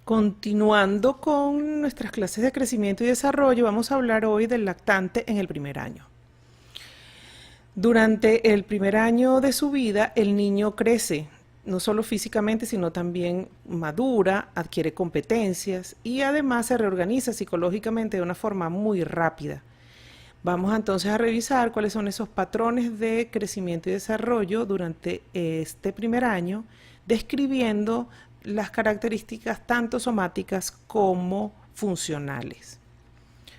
Continuando con nuestras clases de crecimiento y desarrollo, vamos a hablar hoy del lactante en el primer año. Durante el primer año de su vida, el niño crece, no solo físicamente, sino también madura, adquiere competencias y además se reorganiza psicológicamente de una forma muy rápida. Vamos entonces a revisar cuáles son esos patrones de crecimiento y desarrollo durante este primer año, describiendo las características tanto somáticas como funcionales.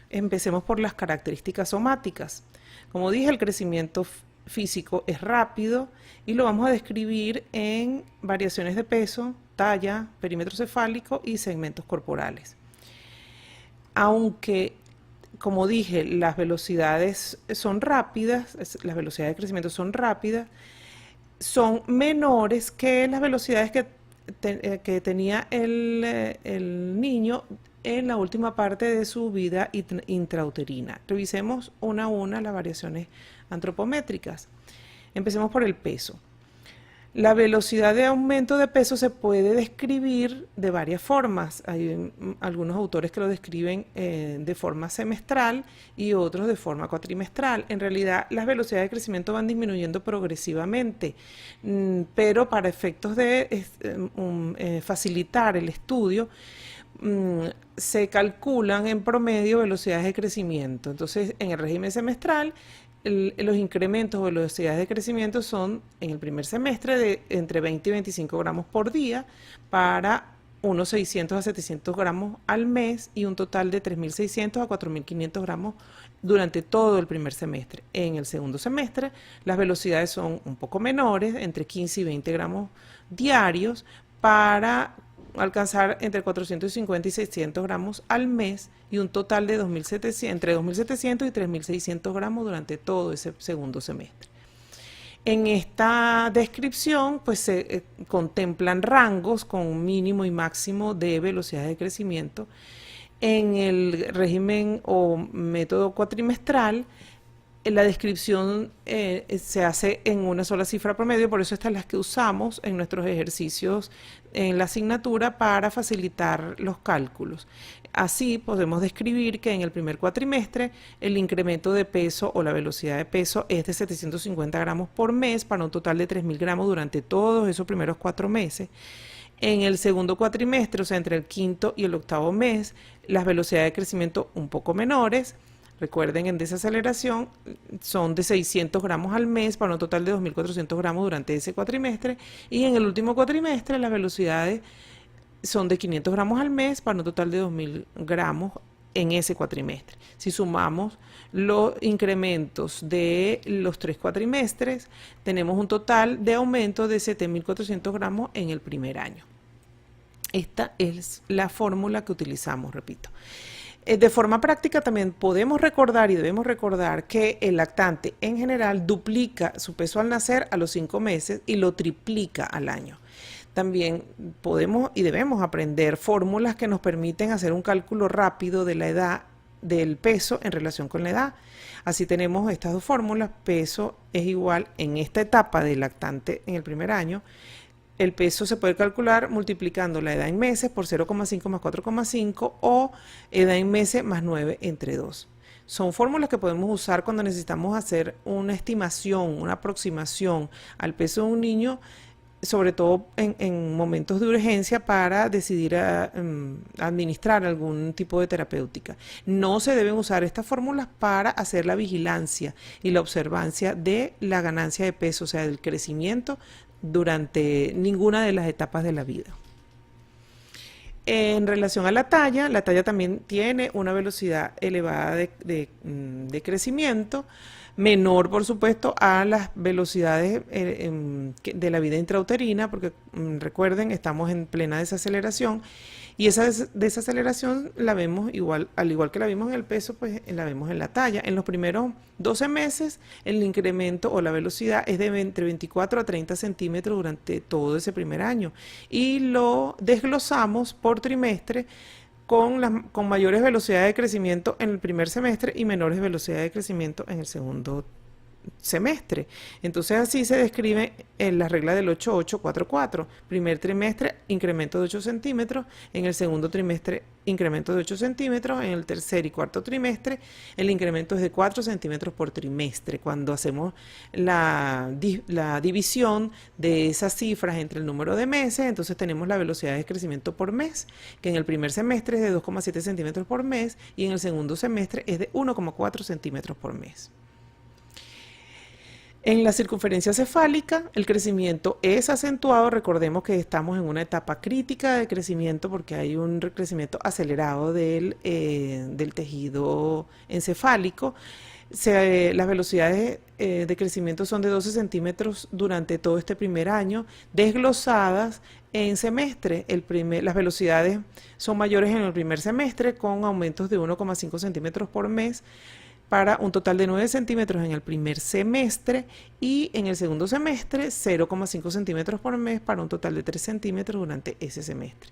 Empecemos por las características somáticas. Como dije, el crecimiento físico es rápido y lo vamos a describir en variaciones de peso, talla, perímetro cefálico y segmentos corporales. Aunque, como dije, las velocidades son rápidas, las velocidades de crecimiento son rápidas, son menores que las velocidades que tenía el niño en la última parte de su vida intrauterina. Revisemos una a una las variaciones antropométricas. Empecemos por el peso. La velocidad de aumento de peso se puede describir de varias formas. Hay algunos autores que lo describen de forma semestral y otros de forma cuatrimestral. En realidad, las velocidades de crecimiento van disminuyendo progresivamente, pero para efectos de facilitar el estudio, se calculan en promedio velocidades de crecimiento. Entonces, en el régimen semestral, los incrementos o velocidades de crecimiento son en el primer semestre de entre 20 y 25 gramos por día para unos 600 a 700 gramos al mes y un total de 3.600 a 4.500 gramos durante todo el primer semestre. En el segundo semestre las velocidades son un poco menores, entre 15 y 20 gramos diarios para alcanzar entre 450 y 600 gramos al mes y un total de entre 2.700 y 3.600 gramos durante todo ese segundo semestre. En esta descripción pues se contemplan rangos con mínimo y máximo de velocidades de crecimiento. En el régimen o método cuatrimestral, la descripción se hace en una sola cifra promedio, por eso estas las que usamos en nuestros ejercicios en la asignatura para facilitar los cálculos. Así podemos describir que en el primer cuatrimestre el incremento de peso o la velocidad de peso es de 750 gramos por mes para un total de 3.000 gramos durante todos esos primeros 4 meses. En el segundo cuatrimestre, o sea, entre el quinto y el octavo mes, las velocidades de crecimiento un poco menores. Recuerden, en desaceleración son de 600 gramos al mes para un total de 2.400 gramos durante ese cuatrimestre. Y en el último cuatrimestre las velocidades son de 500 gramos al mes para un total de 2.000 gramos en ese cuatrimestre. Si sumamos los incrementos de los 3 cuatrimestres, tenemos un total de aumento de 7.400 gramos en el primer año. Esta es la fórmula que utilizamos, repito. De forma práctica también podemos recordar y debemos recordar que el lactante en general duplica su peso al nacer a los 5 meses y lo triplica al año. También podemos y debemos aprender fórmulas que nos permiten hacer un cálculo rápido de la edad del peso en relación con la edad. Así tenemos estas dos fórmulas. Peso es igual en esta etapa del lactante en el primer año. El peso se puede calcular multiplicando la edad en meses por 0,5 más 4,5 o edad en meses más 9 entre 2. Son fórmulas que podemos usar cuando necesitamos hacer una estimación, una aproximación al peso de un niño, sobre todo en momentos de urgencia para decidir administrar algún tipo de terapéutica. No se deben usar estas fórmulas para hacer la vigilancia y la observancia de la ganancia de peso, o sea, del crecimiento durante ninguna de las etapas de la vida. En relación a la talla también tiene una velocidad elevada de crecimiento, menor por supuesto a las velocidades de la vida intrauterina, porque recuerden, estamos en plena desaceleración y esa desaceleración la vemos igual, al igual que la vimos en el peso, pues la vemos en la talla. En los primeros 12 meses el incremento o la velocidad es de entre 24 a 30 centímetros durante todo ese primer año y lo desglosamos por trimestre con mayores velocidades de crecimiento en el primer semestre y menores velocidades de crecimiento en el segundo semestre. Entonces así se describe en la regla del 8-8-4-4. Primer trimestre, incremento de 8 centímetros. En el segundo trimestre, incremento de 8 centímetros. En el tercer y cuarto trimestre, el incremento es de 4 centímetros por trimestre. Cuando hacemos la división de esas cifras entre el número de meses, entonces tenemos la velocidad de crecimiento por mes, que en el primer semestre es de 2,7 centímetros por mes y en el segundo semestre es de 1,4 centímetros por mes. En la circunferencia cefálica, el crecimiento es acentuado. Recordemos que estamos en una etapa crítica de crecimiento porque hay un crecimiento acelerado del tejido encefálico. Las velocidades de crecimiento son de 12 centímetros durante todo este primer año, desglosadas en semestre. Las velocidades son mayores en el primer semestre, con aumentos de 1,5 centímetros por mes, para un total de 9 centímetros en el primer semestre, y en el segundo semestre 0,5 centímetros por mes para un total de 3 centímetros durante ese semestre.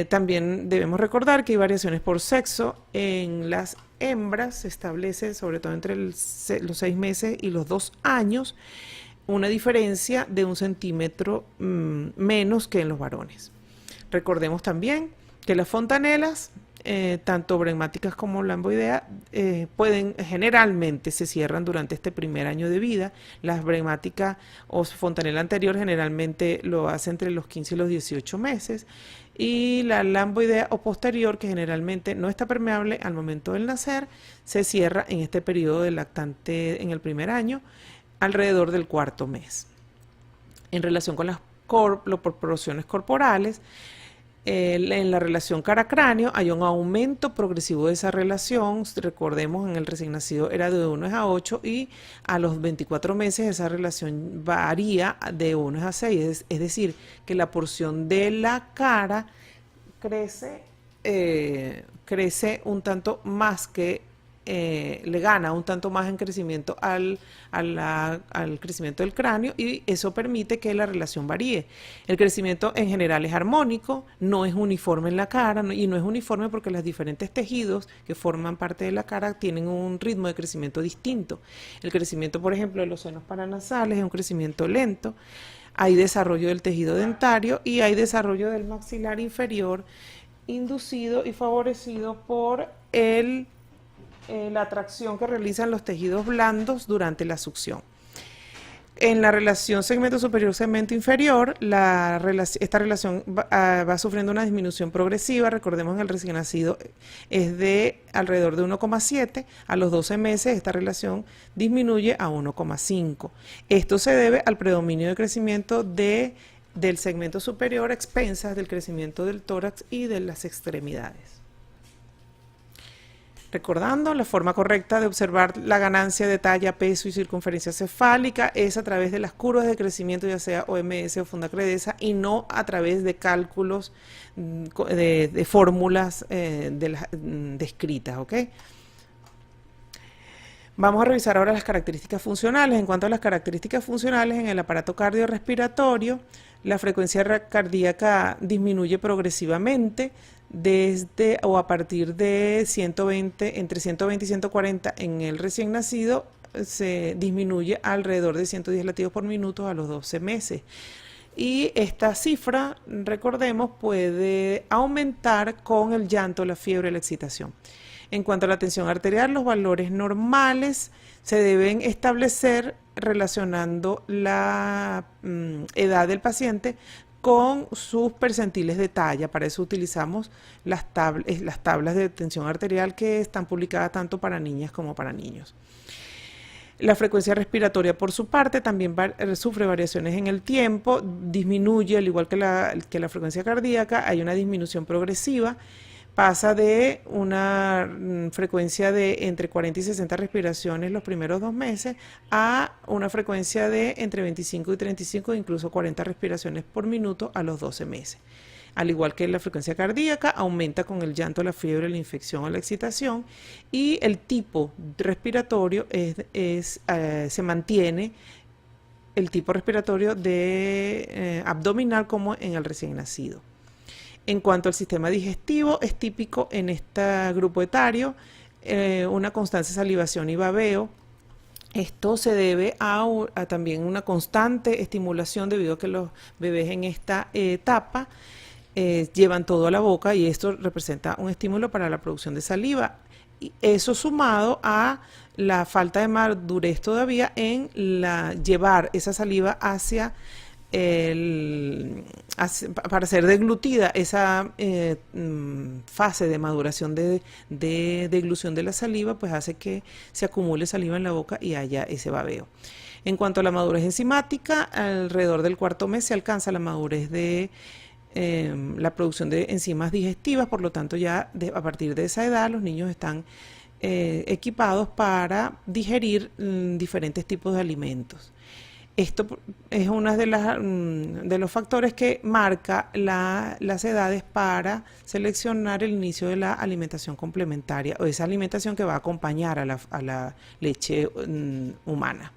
También debemos recordar que hay variaciones por sexo. En las hembras se establece, sobre todo entre los 6 meses y los 2 años, una diferencia de 1 centímetro menos que en los varones. Recordemos también que las fontanelas, tanto bregmáticas como lamboidea, generalmente se cierran durante este primer año de vida. Las bregmáticas o fontanela anterior generalmente lo hace entre los 15 y los 18 meses, y la lamboidea o posterior, que generalmente no está permeable al momento del nacer, se cierra en este periodo del lactante en el primer año, alrededor del cuarto mes. En relación con las proporciones corporales, en la relación cara-cráneo hay un aumento progresivo de esa relación. Recordemos, en el recién nacido era de 1:8 y a los 24 meses esa relación varía de 1:6, es decir, que la porción de la cara crece un tanto más le gana un tanto más en crecimiento al crecimiento del cráneo, y eso permite que la relación varíe. El crecimiento en general es armónico, no es uniforme en la cara, y no es uniforme porque los diferentes tejidos que forman parte de la cara tienen un ritmo de crecimiento distinto. El crecimiento, por ejemplo, de los senos paranasales es un crecimiento lento. Hay desarrollo del tejido dentario y hay desarrollo del maxilar inferior, inducido y favorecido por la atracción que realizan los tejidos blandos durante la succión. En la relación segmento superior-segmento inferior, esta relación va sufriendo una disminución progresiva. Recordemos, en el recién nacido es de alrededor de 1,7. A los 12 meses esta relación disminuye a 1,5. Esto se debe al predominio de crecimiento del segmento superior a expensas del crecimiento del tórax y de las extremidades. Recordando, la forma correcta de observar la ganancia de talla, peso y circunferencia cefálica es a través de las curvas de crecimiento, ya sea OMS o Fundacredesa, y no a través de cálculos de fórmulas descritas, ¿ok? Vamos a revisar ahora las características funcionales. En cuanto a las características funcionales, en el aparato cardiorrespiratorio, la frecuencia cardíaca disminuye progresivamente desde o a partir de 120, entre 120 y 140 en el recién nacido, se disminuye a alrededor de 110 latidos por minuto a los 12 meses. Y esta cifra, recordemos, puede aumentar con el llanto, la fiebre, la excitación. En cuanto a la tensión arterial, los valores normales se deben establecer relacionando la edad del paciente con sus percentiles de talla. Para eso utilizamos las tablas de tensión arterial, que están publicadas tanto para niñas como para niños. La frecuencia respiratoria, por su parte, también sufre variaciones en el tiempo, disminuye al igual que la frecuencia cardíaca. Hay una disminución progresiva. Pasa de una frecuencia de entre 40 y 60 respiraciones los primeros 2 meses a una frecuencia de entre 25 y 35, incluso 40 respiraciones por minuto a los 12 meses. Al igual que la frecuencia cardíaca, aumenta con el llanto, la fiebre, la infección o la excitación, y el tipo respiratorio se mantiene el tipo respiratorio de abdominal como en el recién nacido. En cuanto al sistema digestivo, es típico en este grupo etario una constante salivación y babeo, Esto se debe a también una constante estimulación debido a que los bebés en esta etapa llevan todo a la boca y esto representa un estímulo para la producción de saliva. Y eso sumado a la falta de madurez todavía en llevar esa saliva para ser deglutida, esa fase de maduración de deglución de la saliva, pues hace que se acumule saliva en la boca y haya ese babeo. En cuanto a la madurez enzimática, alrededor del cuarto mes se alcanza la madurez de la producción de enzimas digestivas, por lo tanto ya a partir de esa edad los niños están equipados para digerir diferentes tipos de alimentos. Esto es uno de los factores que marca las edades para seleccionar el inicio de la alimentación complementaria o esa alimentación que va a acompañar a la leche humana.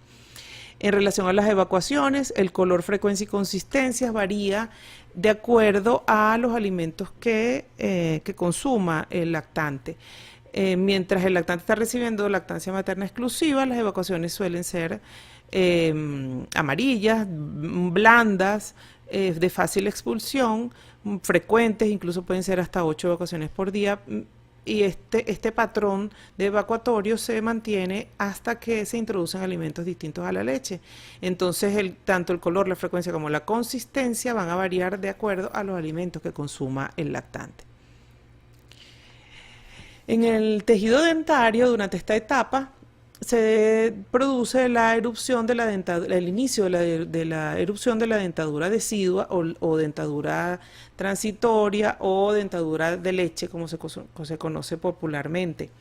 En relación a las evacuaciones, el color, frecuencia y consistencia varía de acuerdo a los alimentos que consuma el lactante. Mientras el lactante está recibiendo lactancia materna exclusiva, las evacuaciones suelen ser amarillas, blandas, de fácil expulsión, frecuentes, incluso pueden ser hasta 8 evacuaciones por día. Y este patrón de evacuatorio se mantiene hasta que se introducen alimentos distintos a la leche. Entonces, tanto el color, la frecuencia como la consistencia van a variar de acuerdo a los alimentos que consuma el lactante. En el tejido dentario, durante esta etapa, se produce la erupción de la dentadura, el inicio de la erupción de la dentadura decidua o dentadura transitoria o dentadura de leche, como se conoce popularmente.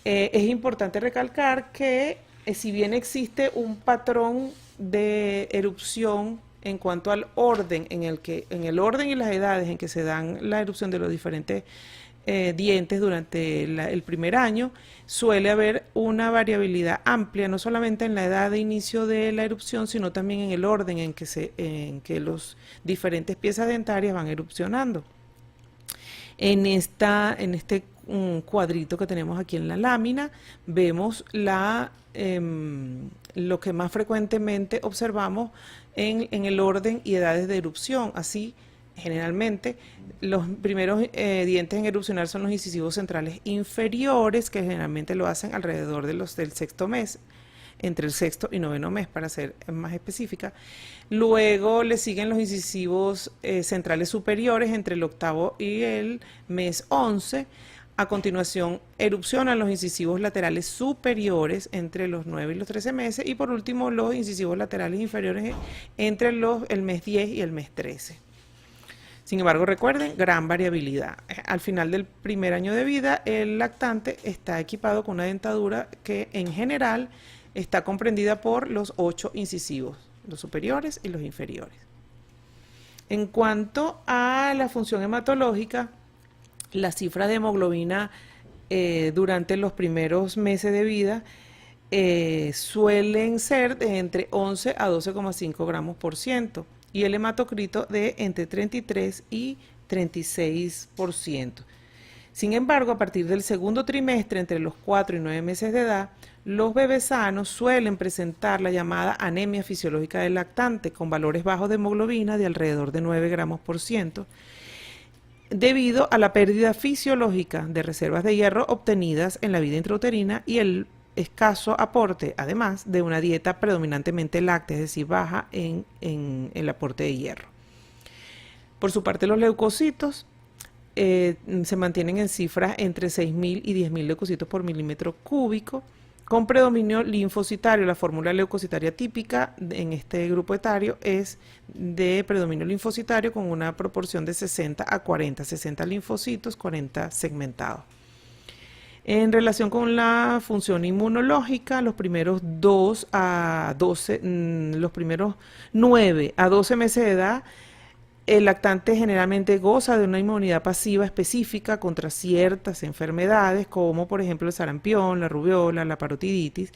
Es importante recalcar que si bien existe un patrón de erupción en cuanto al orden, en el orden y las edades en que se dan la erupción de los diferentes dientes durante el primer año, suele haber una variabilidad amplia, no solamente en la edad de inicio de la erupción, sino también en el orden en que los diferentes piezas dentarias van erupcionando. En este cuadrito que tenemos aquí en la lámina, vemos lo que más frecuentemente observamos en el orden y edades de erupción. Así, generalmente, los primeros dientes en erupcionar son los incisivos centrales inferiores, que generalmente lo hacen alrededor del sexto mes, entre el sexto y noveno mes, para ser más específica. Luego le siguen los incisivos centrales superiores entre el octavo y el mes 11. A continuación, erupcionan los incisivos laterales superiores entre los 9 y los 13 meses. Y por último, los incisivos laterales inferiores entre el mes 10 y el mes 13. Sin embargo, recuerden, gran variabilidad. Al final del primer año de vida, el lactante está equipado con una dentadura que en general está comprendida por los 8 incisivos, los superiores y los inferiores. En cuanto a la función hematológica, las cifras de hemoglobina durante los primeros meses de vida suelen ser de entre 11 a 12,5 gramos por ciento y el hematocrito de entre 33 y 36%. Sin embargo, a partir del segundo trimestre, entre los 4 y 9 meses de edad, los bebés sanos suelen presentar la llamada anemia fisiológica del lactante, con valores bajos de hemoglobina de alrededor de 9 gramos por ciento, debido a la pérdida fisiológica de reservas de hierro obtenidas en la vida intrauterina y el escaso aporte, además, de una dieta predominantemente láctea, es decir, baja en el aporte de hierro. Por su parte, los leucocitos se mantienen en cifras entre 6.000 y 10.000 leucocitos por milímetro cúbico, con predominio linfocitario. La fórmula leucocitaria típica en este grupo etario es de predominio linfocitario con una proporción de 60 a 40, 60 linfocitos, 40 segmentados. En relación con la función inmunológica, los primeros 9 a 12 meses de edad, el lactante generalmente goza de una inmunidad pasiva específica contra ciertas enfermedades, como por ejemplo el sarampión, la rubiola, la parotiditis,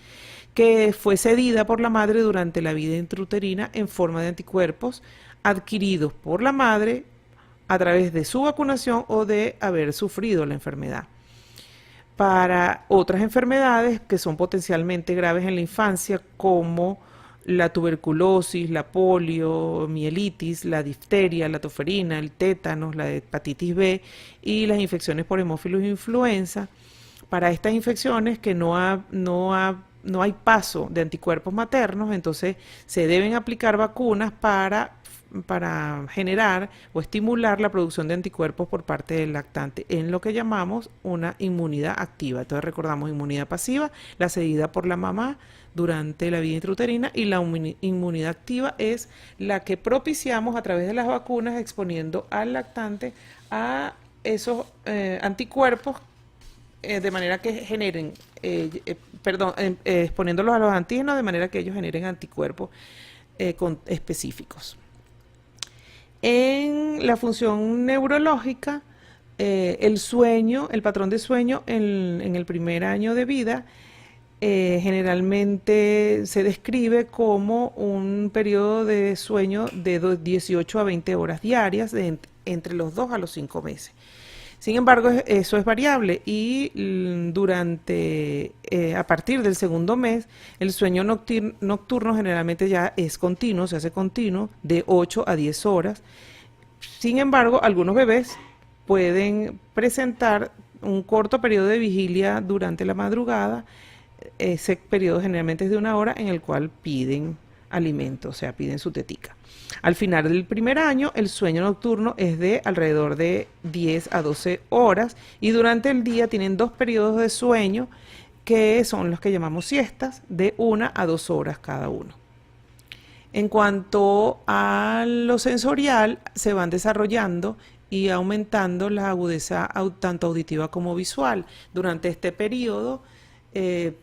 que fue cedida por la madre durante la vida intrauterina en forma de anticuerpos adquiridos por la madre a través de su vacunación o de haber sufrido la enfermedad. para otras enfermedades que son potencialmente graves en la infancia, como la tuberculosis, la poliomielitis, la difteria, la toferina, el tétanos, la hepatitis B y las infecciones por hemófilos e influenza. Para estas infecciones que no hay paso de anticuerpos maternos, entonces se deben aplicar vacunas para generar o estimular la producción de anticuerpos por parte del lactante en lo que llamamos una inmunidad activa. Entonces recordamos inmunidad pasiva, la cedida por la mamá durante la vida intrauterina, y la inmunidad activa es la que propiciamos a través de las vacunas exponiendo al lactante a esos anticuerpos de manera que generen, exponiéndolos a los antígenos de manera que ellos generen anticuerpos específicos. En la función neurológica, el sueño, el patrón de sueño en el primer año de vida generalmente se describe como un periodo de sueño de 18 a 20 horas diarias entre los 2 a los 5 meses. Sin embargo, eso es variable y a partir del segundo mes, el sueño nocturno generalmente ya es continuo, se hace continuo de 8 a 10 horas. Sin embargo, algunos bebés pueden presentar un corto periodo de vigilia durante la madrugada. Ese periodo generalmente es de 1 hora en el cual piden alimento, o sea, piden su tetica. Al final del primer año, el sueño nocturno es de alrededor de 10 a 12 horas y durante el día tienen 2 periodos de sueño que son los que llamamos siestas, de 1 a 2 horas cada uno. En cuanto a lo sensorial, se van desarrollando y aumentando la agudeza tanto auditiva como visual. Durante este periodo,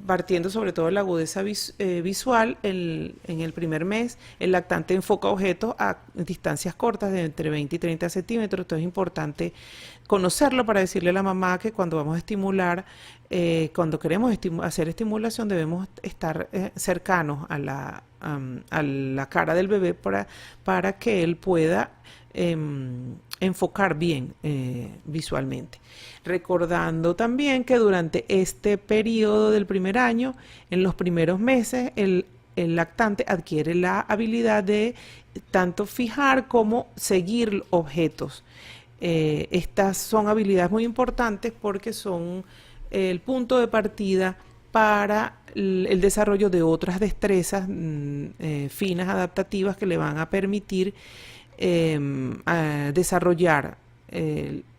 partiendo sobre todo de la agudeza visual, en el primer mes el lactante enfoca objetos a distancias cortas de entre 20 y 30 centímetros. Entonces es importante conocerlo para decirle a la mamá que cuando vamos a estimular, cuando queremos hacer estimulación, debemos estar cercanos a la cara del bebé para que él pueda enfocar bien visualmente. Recordando también que durante este periodo del primer año, en los primeros meses, el lactante adquiere la habilidad de tanto fijar como seguir objetos. Estas son habilidades muy importantes porque son el punto de partida para el desarrollo de otras destrezas finas, adaptativas, que le van a permitir a desarrollar,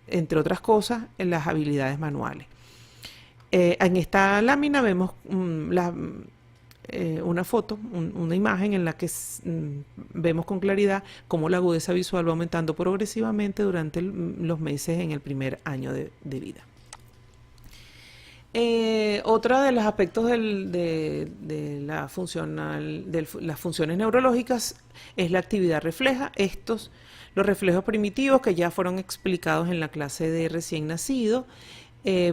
entre otras cosas, en las habilidades manuales. En esta lámina vemos una foto, una imagen en la que vemos con claridad cómo la agudeza visual va aumentando progresivamente durante los meses en el primer año de vida. Otra de los aspectos de las funciones neurológicas es la actividad refleja. Los reflejos primitivos que ya fueron explicados en la clase de recién nacido,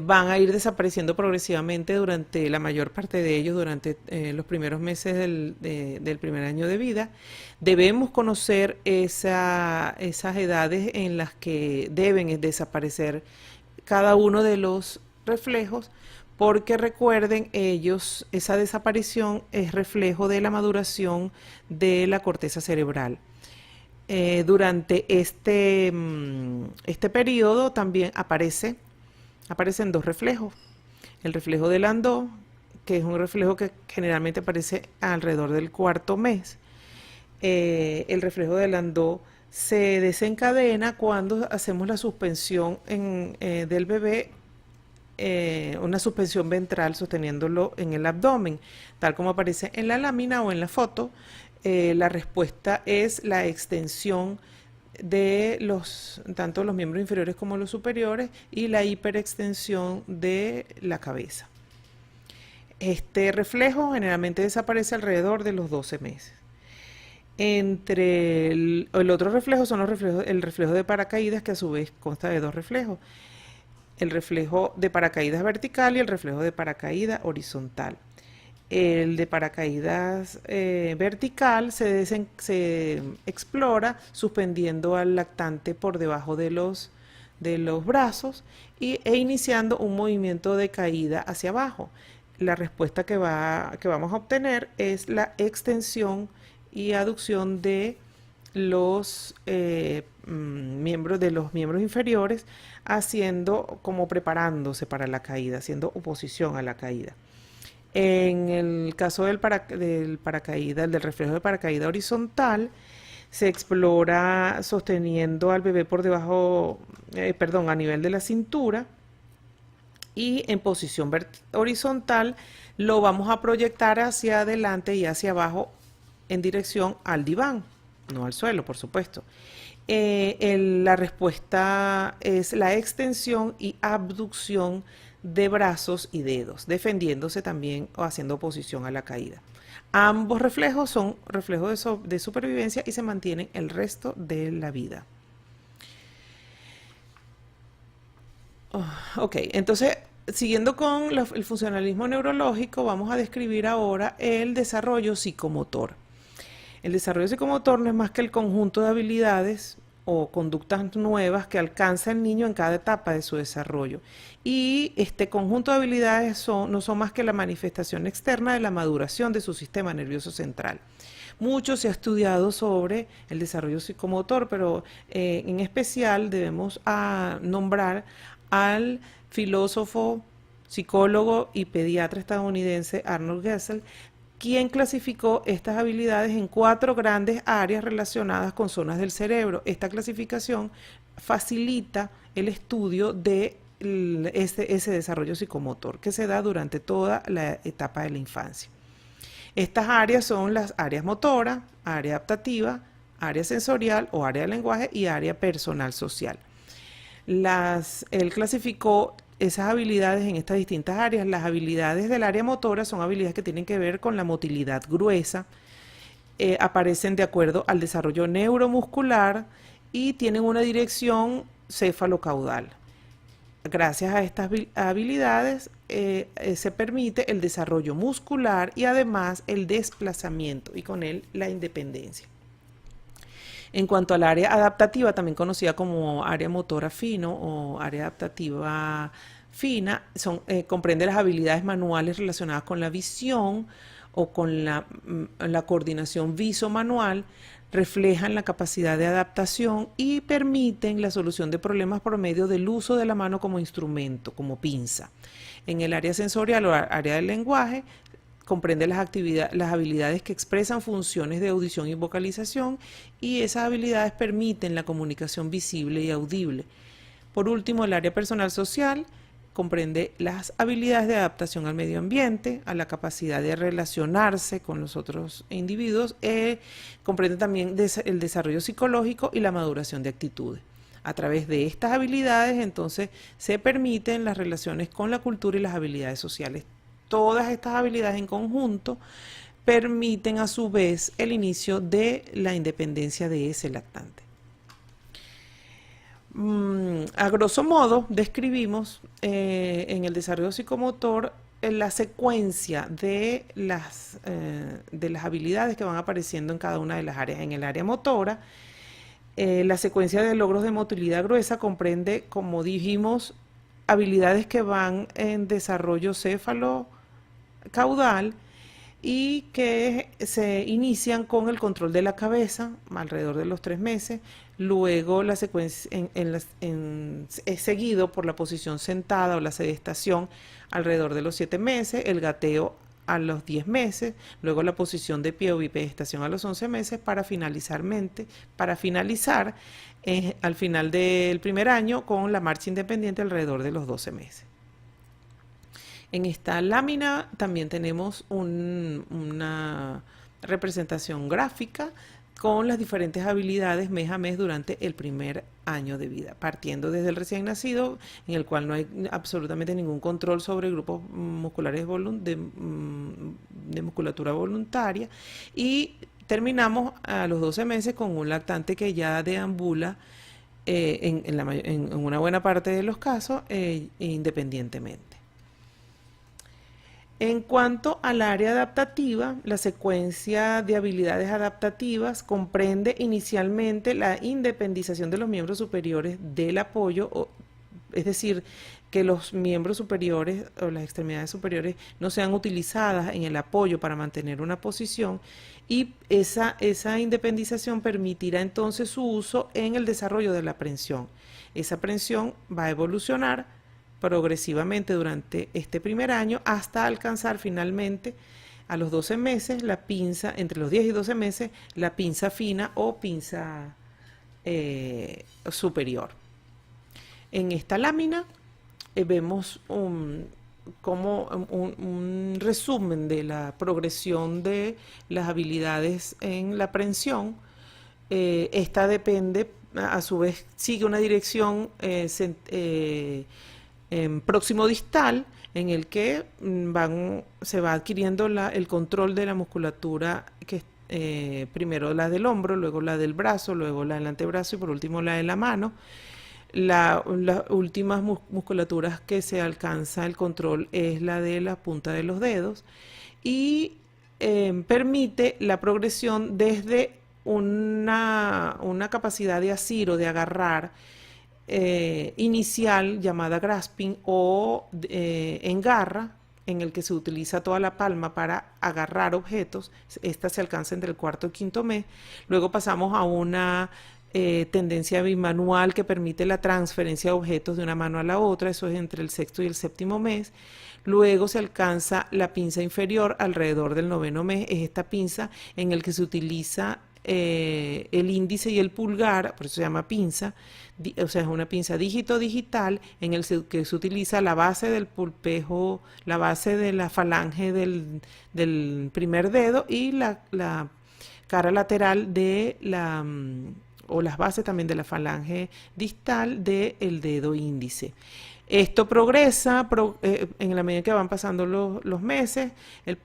van a ir desapareciendo progresivamente durante la mayor parte de ellos, durante los primeros meses del primer año de vida. Debemos conocer esas edades en las que deben desaparecer cada uno de los reflejos, porque recuerden esa desaparición es reflejo de la maduración de la corteza cerebral. Durante este periodo también aparecen 2 reflejos. El reflejo de Landau, que es un reflejo que generalmente aparece alrededor del 4.º mes. El reflejo de Landau se desencadena cuando hacemos la suspensión del bebé, una suspensión ventral sosteniéndolo en el abdomen, tal como aparece en la lámina o en la foto. La respuesta es la extensión de tanto los miembros inferiores como los superiores y la hiperextensión de la cabeza. Este reflejo generalmente desaparece alrededor de los 12 meses. El otro reflejo son el reflejo de paracaídas, que a su vez consta de 2 reflejos: el reflejo de paracaídas vertical y el reflejo de paracaídas horizontal. El de paracaídas vertical se explora suspendiendo al lactante por debajo de los de los brazos e iniciando un movimiento de caída hacia abajo. La respuesta que vamos a obtener es la extensión y aducción de los miembros inferiores, haciendo como preparándose para la caída, haciendo oposición a la caída. En el caso del paracaídas, del reflejo de paracaídas horizontal, se explora sosteniendo al bebé por debajo, a nivel de la cintura, y en posición horizontal lo vamos a proyectar hacia adelante y hacia abajo en dirección al diván, no al suelo, por supuesto. La respuesta es la extensión y abducción de brazos y dedos, defendiéndose también o haciendo oposición a la caída. Ambos reflejos son reflejos de supervivencia y se mantienen el resto de la vida. Ok, entonces, siguiendo con el funcionalismo neurológico, vamos a describir ahora el desarrollo psicomotor. El desarrollo psicomotor no es más que el conjunto de habilidades o conductas nuevas que alcanza el niño en cada etapa de su desarrollo. Y este conjunto de habilidades no son más que la manifestación externa de la maduración de su sistema nervioso central. Mucho se ha estudiado sobre el desarrollo psicomotor, pero en especial debemos nombrar al filósofo, psicólogo y pediatra estadounidense Arnold Gesell, quien clasificó estas habilidades en 4 grandes áreas relacionadas con zonas del cerebro. Esta clasificación facilita el estudio de ese desarrollo psicomotor que se da durante toda la etapa de la infancia. Estas áreas son las áreas motoras, área adaptativa, área sensorial o área de lenguaje y área personal social. Él clasificó esas habilidades en estas distintas áreas. Las habilidades del área motora son habilidades que tienen que ver con la motilidad gruesa, aparecen de acuerdo al desarrollo neuromuscular y tienen una dirección céfalo-caudal. Gracias a estas habilidades se permite el desarrollo muscular y además el desplazamiento y con él la independencia. En cuanto al área adaptativa, también conocida como área motora fino o área adaptativa fina, comprende las habilidades manuales relacionadas con la visión o con la coordinación viso-manual, reflejan la capacidad de adaptación y permiten la solución de problemas por medio del uso de la mano como instrumento, como pinza. En el área sensorial o área del lenguaje, comprende las habilidades que expresan funciones de audición y vocalización, y esas habilidades permiten la comunicación visible y audible. Por último, el área personal social comprende las habilidades de adaptación al medio ambiente, a la capacidad de relacionarse con los otros individuos, comprende también el desarrollo psicológico y la maduración de actitudes. A través de estas habilidades, entonces, se permiten las relaciones con la cultura y las habilidades sociales. Todas estas habilidades en conjunto permiten a su vez el inicio de la independencia de ese lactante. A grosso modo, describimos en el desarrollo psicomotor la secuencia de las habilidades que van apareciendo en cada una de las áreas. En el área motora, la secuencia de logros de motilidad gruesa comprende, como dijimos, habilidades que van en desarrollo céfalo-caudal y que se inician con el control de la cabeza alrededor de los 3 meses. Luego la secuencia es seguido por la posición sentada o la sedestación alrededor de los 7 meses, el gateo a los 10 meses, luego la posición de pie o bipedestación a los 11 meses para finalizar al final del primer año con la marcha independiente alrededor de los 12 meses. En esta lámina también tenemos una representación gráfica con las diferentes habilidades mes a mes durante el primer año de vida, partiendo desde el recién nacido, en el cual no hay absolutamente ningún control sobre grupos musculares de musculatura voluntaria, y terminamos a los 12 meses con un lactante que ya deambula en una buena parte de los casos independientemente. En cuanto al área adaptativa, la secuencia de habilidades adaptativas comprende inicialmente la independización de los miembros superiores del apoyo, es decir, que los miembros superiores o las extremidades superiores no sean utilizadas en el apoyo para mantener una posición, y esa independización permitirá entonces su uso en el desarrollo de la prensión. Esa prensión va a evolucionar progresivamente durante este primer año hasta alcanzar finalmente a los 12 meses la pinza, entre los 10 y 12 meses, la pinza fina o pinza superior. En esta lámina vemos un resumen de la progresión de las habilidades en la prensión. Esta depende, a su vez, sigue una dirección próximo distal, en el que se va adquiriendo el control de la musculatura, que primero la del hombro, luego la del brazo, luego la del antebrazo y por último la de la mano. Las últimas musculaturas que se alcanza el control es la de la punta de los dedos, y permite la progresión desde una capacidad de asir o de agarrar inicial, llamada grasping, o engarra, en el que se utiliza toda la palma para agarrar objetos. Esta se alcanza entre el cuarto y quinto mes. Luego pasamos a una tendencia bimanual que permite la transferencia de objetos de una mano a la otra, eso es entre el sexto y el séptimo mes. Luego se alcanza la pinza inferior alrededor del noveno mes, es esta pinza en el que se utiliza el índice y el pulgar, por eso se llama pinza, o sea, es una pinza dígito-digital en el que se utiliza la base del pulpejo, la base de la falange del primer dedo y la cara lateral de o las bases también de la falange distal del dedo índice. Esto progresa en la medida que van pasando los meses.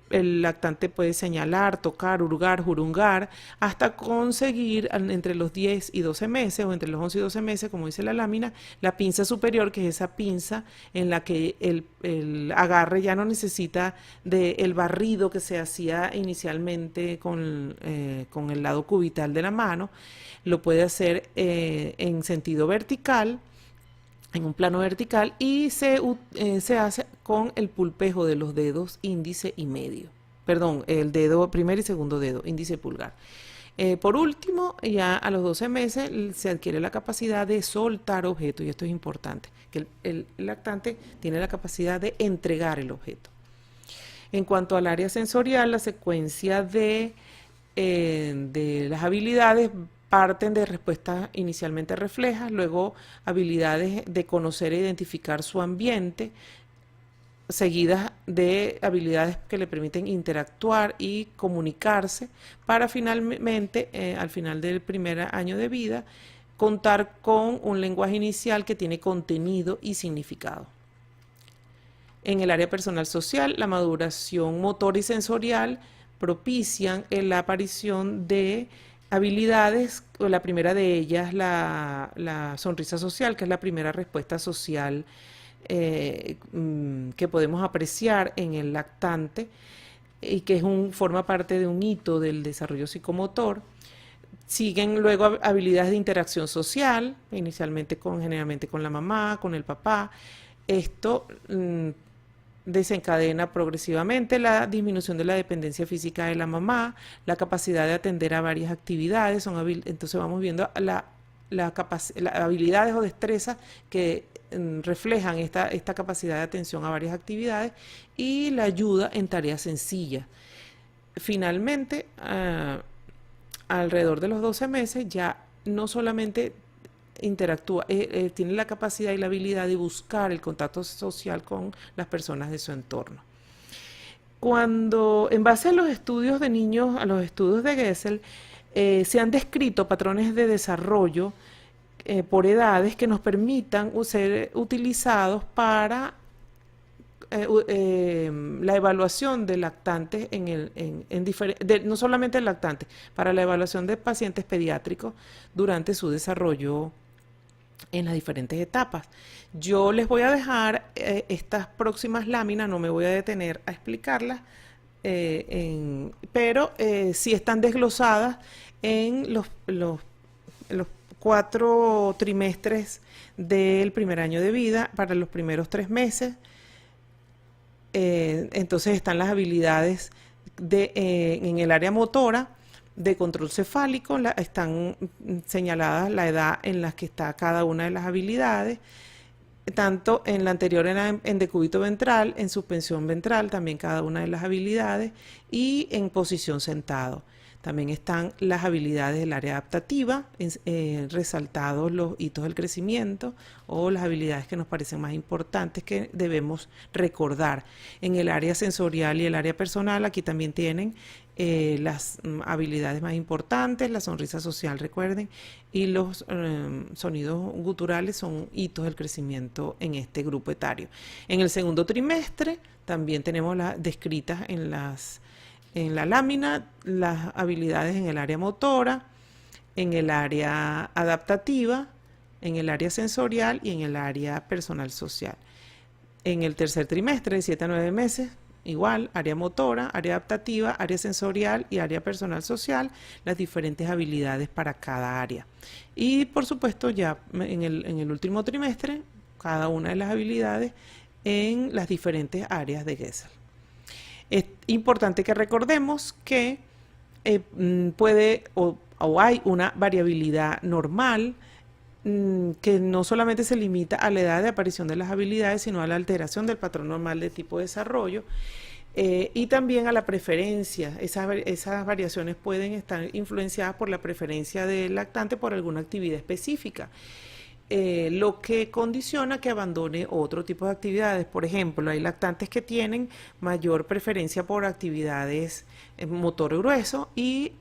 El lactante puede señalar, tocar, hurgar, jurungar, hasta conseguir entre los 10 y 12 meses, o entre los 11 y 12 meses, como dice la lámina, la pinza superior, que es esa pinza en la que el agarre ya no necesita del barrido que se hacía inicialmente con el lado cubital de la mano. Lo puede hacer en sentido vertical, en un plano vertical, y se hace con el pulpejo de los dedos índice y medio. Perdón, el dedo primer y segundo dedo, índice y pulgar. Por último, ya a los 12 meses se adquiere la capacidad de soltar objetos, y esto es importante, que el lactante tiene la capacidad de entregar el objeto. En cuanto al área sensorial, la secuencia de las habilidades parten de respuestas inicialmente reflejas, luego habilidades de conocer e identificar su ambiente, seguidas de habilidades que le permiten interactuar y comunicarse, para finalmente, al final del primer año de vida, contar con un lenguaje inicial que tiene contenido y significado. En el área personal social, la maduración motora y sensorial propician la aparición de habilidades. La primera de ellas, la sonrisa social, que es la primera respuesta social que podemos apreciar en el lactante, y que forma parte de un hito del desarrollo psicomotor. Siguen luego habilidades de interacción social, inicialmente generalmente con la mamá, con el papá. Esto desencadena progresivamente la disminución de la dependencia física de la mamá, la capacidad de atender a varias actividades. Entonces vamos viendo las habilidades o destrezas que reflejan esta capacidad de atención a varias actividades, y la ayuda en tareas sencillas. Finalmente, alrededor de los 12 meses ya no solamente interactúa, tiene la capacidad y la habilidad de buscar el contacto social con las personas de su entorno. En base a los estudios de niños, a los estudios de Gesell, se han descrito patrones de desarrollo por edades que nos permitan ser utilizados para la evaluación de lactantes, no solamente el lactante, para la evaluación de pacientes pediátricos durante su desarrollo en las diferentes etapas. Yo les voy a dejar estas próximas láminas, no me voy a detener a explicarlas, pero sí están desglosadas en los 4 trimestres del primer año de vida para los primeros 3 meses. Entonces están las habilidades en el área motora de control cefálico, están señaladas la edad en la que está cada una de las habilidades, tanto en la anterior en decúbito ventral, en suspensión ventral, también cada una de las habilidades, y en posición sentado. También están las habilidades del área adaptativa, resaltados los hitos del crecimiento o las habilidades que nos parecen más importantes que debemos recordar. En el área sensorial y el área personal, aquí también tienen las habilidades más importantes, la sonrisa social, recuerden, y los sonidos guturales son hitos del crecimiento en este grupo etario. En el segundo trimestre también tenemos descritas en la lámina las habilidades en el área motora, en el área adaptativa, en el área sensorial y en el área personal social. En el tercer trimestre, de 7 a 9 meses, igual, área motora, área adaptativa, área sensorial y área personal social, las diferentes habilidades para cada área. Y por supuesto ya en el último trimestre, cada una de las habilidades en las diferentes áreas de Gesell. Es importante que recordemos que puede o hay una variabilidad normal que no solamente se limita a la edad de aparición de las habilidades, sino a la alteración del patrón normal de tipo de desarrollo y también a la preferencia. Esas variaciones pueden estar influenciadas por la preferencia del lactante por alguna actividad específica. Lo que condiciona que abandone otro tipo de actividades. Por ejemplo, hay lactantes que tienen mayor preferencia por actividades motor grueso y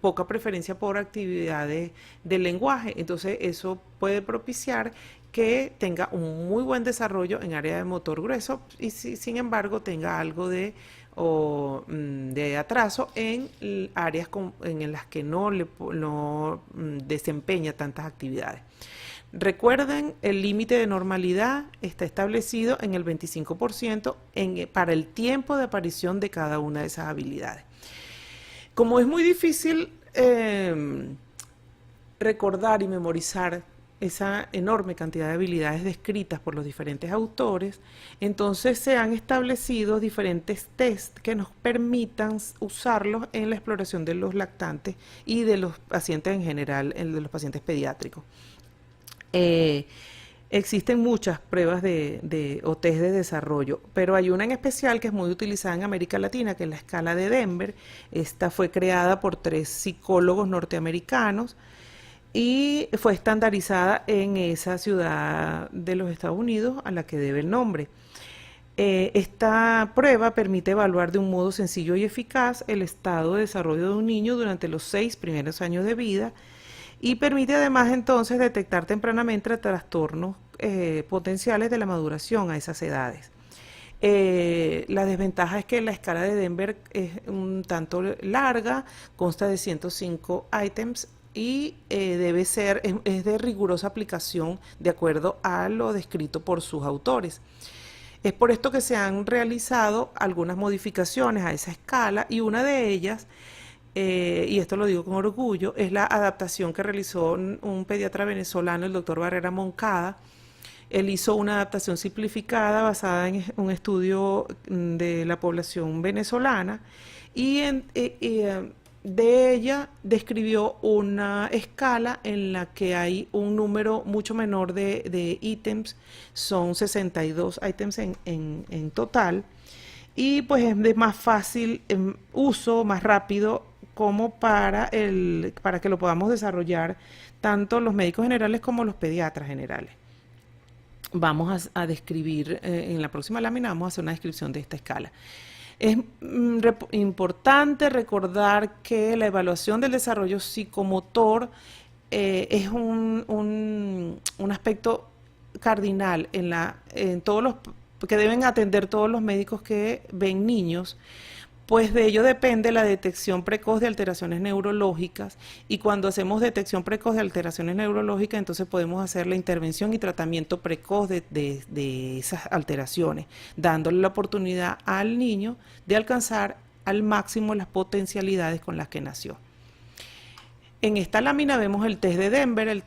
poca preferencia por actividades del lenguaje. Entonces, eso puede propiciar que tenga un muy buen desarrollo en área de motor grueso y sin embargo tenga algo de atraso en áreas en las que no desempeña tantas actividades. Recuerden, el límite de normalidad está establecido en el 25% para el tiempo de aparición de cada una de esas habilidades. Como es muy difícil recordar y memorizar esa enorme cantidad de habilidades descritas por los diferentes autores, entonces se han establecido diferentes test que nos permitan usarlos en la exploración de los lactantes y de los pacientes en general, de los pacientes pediátricos. Existen muchas pruebas o test de desarrollo, pero hay una en especial que es muy utilizada en América Latina, que es la escala de Denver. Esta fue creada por 3 psicólogos norteamericanos y fue estandarizada en esa ciudad de los Estados Unidos a la que debe el nombre. Esta prueba permite evaluar de un modo sencillo y eficaz el estado de desarrollo de un niño durante los 6 primeros años de vida y permite además entonces detectar tempranamente trastornos potenciales de la maduración a esas edades. La desventaja es que la escala de Denver es un tanto larga, consta de 105 ítems y es de rigurosa aplicación de acuerdo a lo descrito por sus autores. Es por esto que se han realizado algunas modificaciones a esa escala y una de ellas, y esto lo digo con orgullo, es la adaptación que realizó un pediatra venezolano, el doctor Barrera Moncada. Él hizo una adaptación simplificada basada en un estudio de la población venezolana y de ella describió una escala en la que hay un número mucho menor de ítems, son 62 ítems en total, y pues es de más fácil uso, más rápido, como para que lo podamos desarrollar tanto los médicos generales como los pediatras generales. Vamos a describir, en la próxima lámina vamos a hacer una descripción de esta escala. Es importante recordar que la evaluación del desarrollo psicomotor es un aspecto cardinal en todos los que deben atender todos los médicos que ven niños, Pues de ello depende la detección precoz de alteraciones neurológicas, y cuando hacemos detección precoz de alteraciones neurológicas, entonces podemos hacer la intervención y tratamiento precoz de esas alteraciones, dándole la oportunidad al niño de alcanzar al máximo las potencialidades con las que nació. En esta lámina vemos el test de Denver.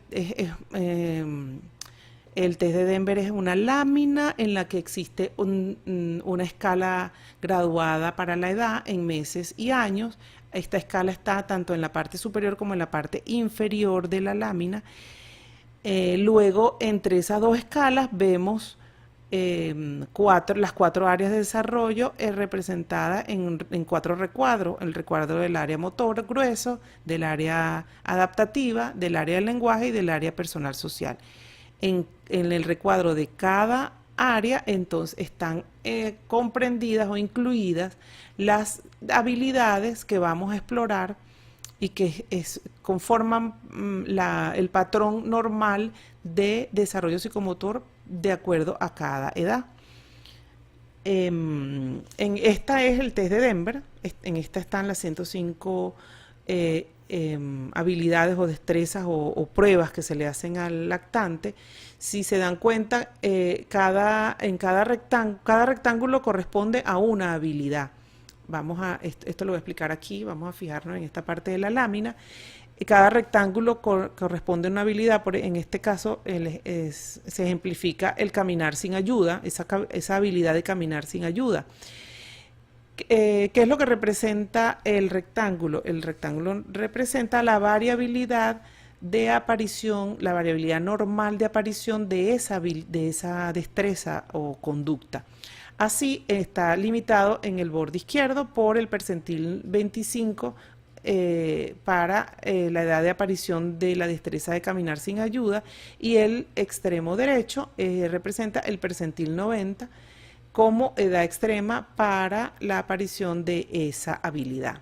El test de Denver es una lámina en la que existe una escala graduada para la edad en meses y años. Esta escala está tanto en la parte superior como en la parte inferior de la lámina. Luego, entre esas dos escalas vemos las cuatro áreas de desarrollo representadas en cuatro recuadros: el recuadro del área motor grueso, del área adaptativa, del área del lenguaje y del área personal social. En el recuadro de cada área entonces están comprendidas o incluidas las habilidades que vamos a explorar y que conforman el patrón normal de desarrollo psicomotor de acuerdo a cada edad. Esta es el test de Denver. En esta están las 105 habilidades o destrezas o pruebas que se le hacen al lactante. Si se dan cuenta, cada rectángulo corresponde a una habilidad. Esto lo voy a explicar aquí. Vamos a fijarnos en esta parte de la lámina. Cada rectángulo corresponde a una habilidad. En este caso se ejemplifica el caminar sin ayuda, esa habilidad de caminar sin ayuda. ¿Qué es lo que representa el rectángulo? El rectángulo representa la variabilidad de aparición, la variabilidad normal de aparición de esa destreza o conducta. Así está limitado en el borde izquierdo por el percentil 25 para la edad de aparición de la destreza de caminar sin ayuda, y el extremo derecho representa el percentil 90 como edad extrema para la aparición de esa habilidad.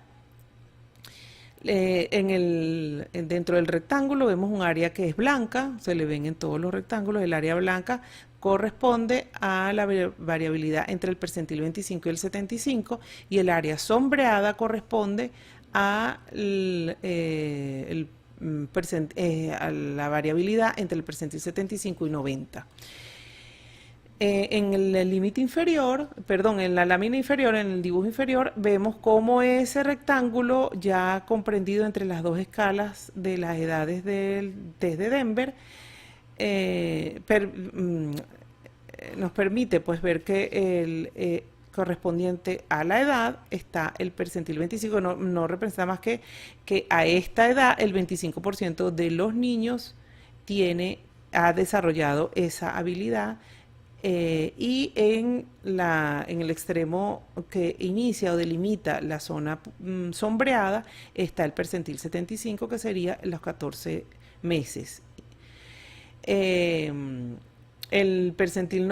Dentro del rectángulo vemos un área que es blanca, se le ven en todos los rectángulos. El área blanca corresponde a la variabilidad entre el percentil 25 y el 75, y el área sombreada corresponde a la variabilidad entre el percentil 75 y 90. En el límite inferior, perdón, en la lámina inferior, en el dibujo inferior, vemos cómo ese rectángulo, ya comprendido entre las dos escalas de las edades del test de Denver, nos permite pues ver que el correspondiente a la edad está el percentil 25. No representa más que a esta edad el 25% de los niños ha desarrollado esa habilidad. Y en el extremo que inicia o delimita la zona sombreada está el percentil 75, que sería los 14 meses. Entre el percentil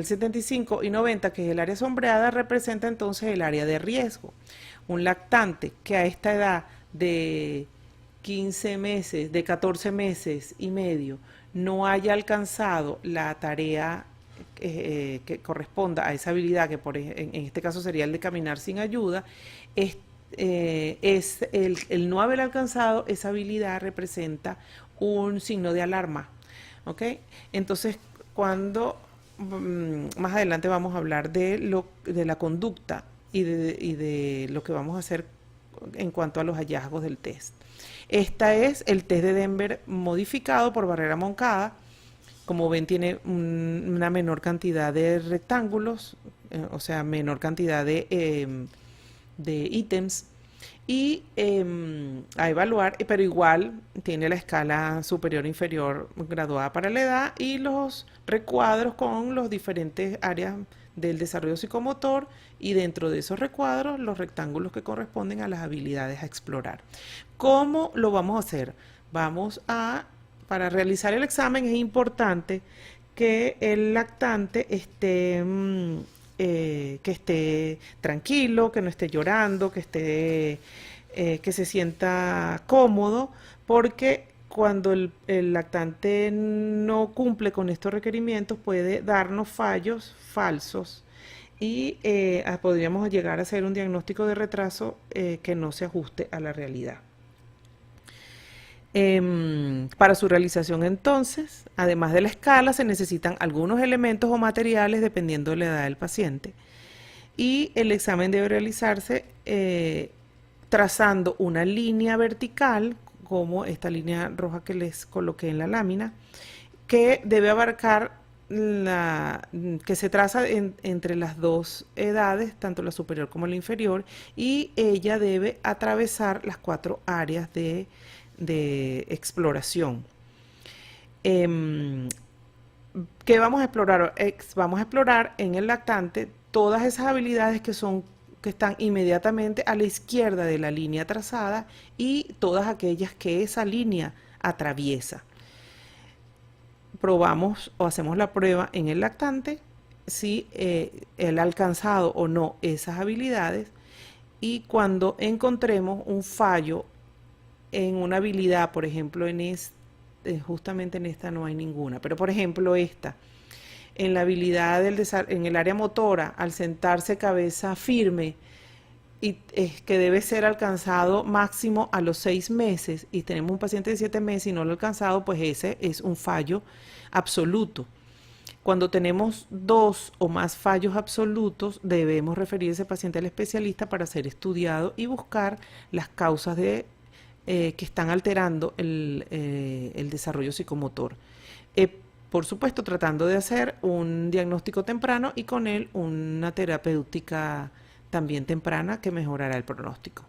75 y 90, que es el área sombreada, representa entonces el área de riesgo. Un lactante que a esta edad de 15 meses, de 14 meses y medio, no haya alcanzado la tarea que corresponda a esa habilidad, que en este caso sería el de caminar sin ayuda, el no haber alcanzado esa habilidad representa un signo de alarma. ¿Ok? Entonces, cuando más adelante vamos a hablar de la conducta y de lo que vamos a hacer en cuanto a los hallazgos del test. Este es el test de Denver modificado por Barrera Moncada. Como ven, tiene una menor cantidad de rectángulos, o sea, menor cantidad de ítems, y a evaluar, pero igual tiene la escala superior e inferior graduada para la edad y los recuadros con los diferentes áreas del desarrollo psicomotor, y dentro de esos recuadros los rectángulos que corresponden a las habilidades a explorar. ¿Cómo lo vamos a hacer? Para realizar el examen es importante que el lactante esté tranquilo, que no esté llorando, que se sienta cómodo, porque cuando el lactante no cumple con estos requerimientos puede darnos fallos falsos y podríamos llegar a hacer un diagnóstico de retraso que no se ajuste a la realidad. Para su realización entonces, además de la escala, se necesitan algunos elementos o materiales dependiendo de la edad del paciente. Y el examen debe realizarse trazando una línea vertical, como esta línea roja que les coloqué en la lámina, que debe abarcar que se traza entre las dos edades, tanto la superior como la inferior, y ella debe atravesar las 4 áreas de exploración. ¿Qué vamos a explorar? Vamos a explorar en el lactante todas esas habilidades que están inmediatamente a la izquierda de la línea trazada y todas aquellas que esa línea atraviesa. Probamos o hacemos la prueba en el lactante si él ha alcanzado o no esas habilidades, y cuando encontremos un fallo en una habilidad, por ejemplo, justamente en esta no hay ninguna, pero por ejemplo esta, en la habilidad en el área motora, al sentarse cabeza firme, y es que debe ser alcanzado máximo a los 6 meses, y tenemos un paciente de 7 meses y no lo ha alcanzado, pues ese es un fallo absoluto. Cuando tenemos 2 o más fallos absolutos, debemos referir a ese paciente al especialista para ser estudiado y buscar las causas que están alterando el desarrollo psicomotor. Por supuesto, tratando de hacer un diagnóstico temprano y con él una terapéutica también temprana que mejorará el pronóstico.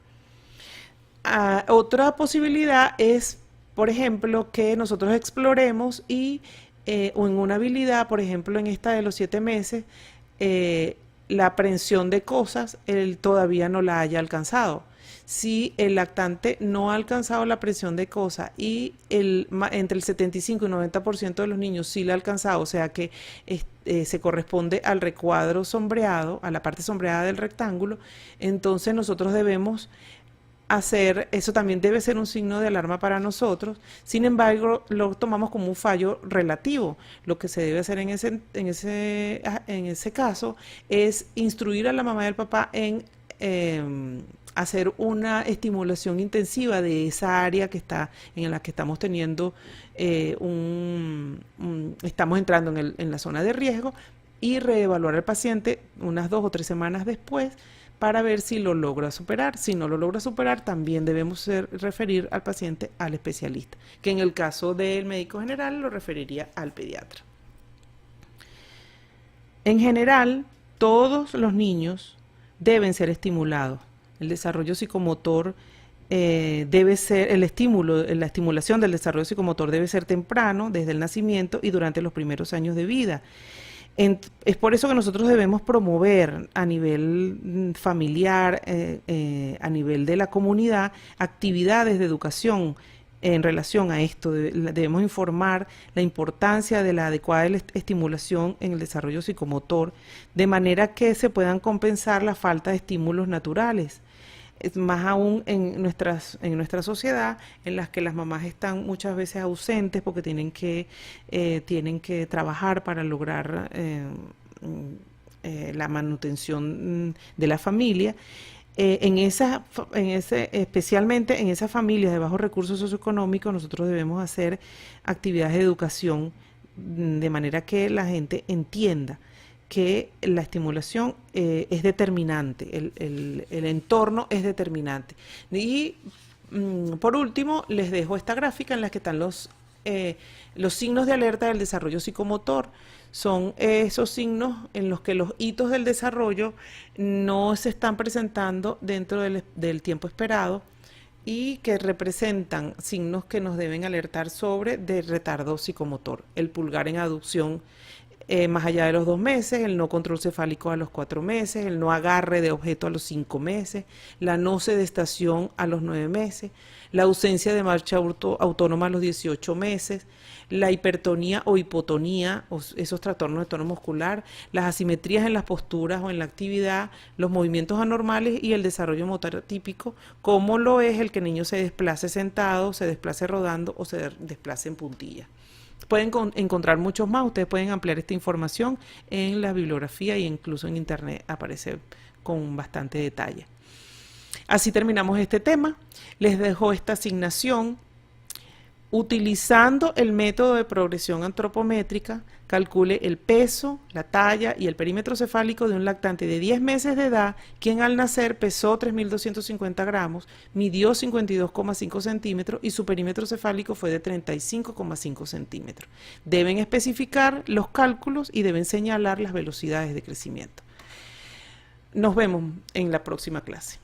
Otra posibilidad es, por ejemplo, que nosotros exploremos y en una habilidad, por ejemplo, en esta de los 7 meses, la aprehensión de cosas, él todavía no la haya alcanzado. Si el lactante no ha alcanzado la aprehensión de cosas y entre el 75 y 90% de los niños sí la ha alcanzado, o sea que se corresponde al recuadro sombreado, a la parte sombreada del rectángulo, entonces nosotros debemos eso también debe ser un signo de alarma para nosotros. Sin embargo, lo tomamos como un fallo relativo. Lo que se debe hacer en ese caso es instruir a la mamá y al papá en hacer una estimulación intensiva de esa área en la que estamos teniendo estamos entrando en la zona de riesgo, y reevaluar al paciente unas 2 o 3 semanas después para ver si lo logra superar. Si no lo logra superar, también debemos referir al paciente al especialista, que en el caso del médico general lo referiría al pediatra. En general, todos los niños deben ser estimulados. El desarrollo psicomotor debe ser, la estimulación del desarrollo psicomotor debe ser temprano, desde el nacimiento y durante los primeros años de vida. Es por eso que nosotros debemos promover a nivel familiar, a nivel de la comunidad, actividades de educación en relación a esto. Debemos informar la importancia de la adecuada estimulación en el desarrollo psicomotor, de manera que se puedan compensar la falta de estímulos naturales. Más aún en nuestra sociedad, en las que las mamás están muchas veces ausentes porque tienen que trabajar para lograr la manutención de la familia. Especialmente en esas familias de bajos recursos socioeconómicos, nosotros debemos hacer actividades de educación de manera que la gente entienda que la estimulación es determinante, el entorno es determinante. Y por último, les dejo esta gráfica en la que están los signos de alerta del desarrollo psicomotor. Son esos signos en los que los hitos del desarrollo no se están presentando dentro del tiempo esperado, y que representan signos que nos deben alertar sobre de retardo psicomotor. El pulgar en aducción más allá de los 2 meses, el no control cefálico a los 4 meses, el no agarre de objeto a los 5 meses, la no sedestación a los 9 meses, la ausencia de marcha autónoma a los 18 meses, la hipertonía o hipotonía, esos trastornos de tono muscular, las asimetrías en las posturas o en la actividad, los movimientos anormales y el desarrollo motor atípico, como lo es el que el niño se desplace sentado, se desplace rodando o se desplace en puntilla. Pueden encontrar muchos más, ustedes pueden ampliar esta información en la bibliografía e incluso en internet aparece con bastante detalle. Así terminamos este tema. Les dejo esta asignación. Utilizando el método de progresión antropométrica, calcule el peso, la talla y el perímetro cefálico de un lactante de 10 meses de edad, quien al nacer pesó 3.250 gramos, midió 52,5 centímetros y su perímetro cefálico fue de 35,5 centímetros. Deben especificar los cálculos y deben señalar las velocidades de crecimiento. Nos vemos en la próxima clase.